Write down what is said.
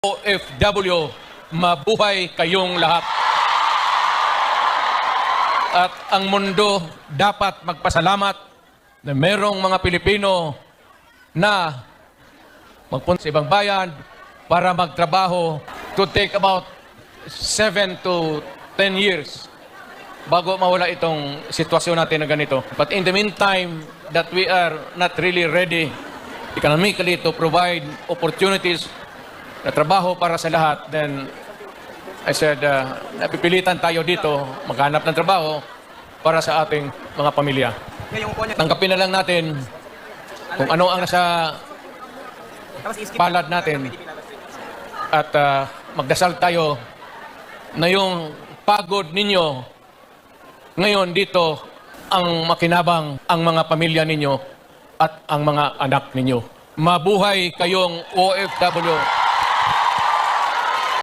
OFW, mabuhay kayong lahat. At ang mundo dapat magpasalamat na merong mga Pilipino na magpunta sa ibang bayan para magtrabaho. To take about 7 to 10 years bago mawala itong sitwasyon natin na ganito. But in the meantime, that we are not really ready economically to provide opportunities na trabaho para sa lahat, then I said, napipilitan tayo dito maghanap ng trabaho para sa ating mga pamilya. Tanggapin na lang natin kung ano ang nasa palad natin at magdasal tayo na yung pagod ninyo ngayon dito ang makinabang ang mga pamilya ninyo at ang mga anak ninyo. Mabuhay kayong OFW.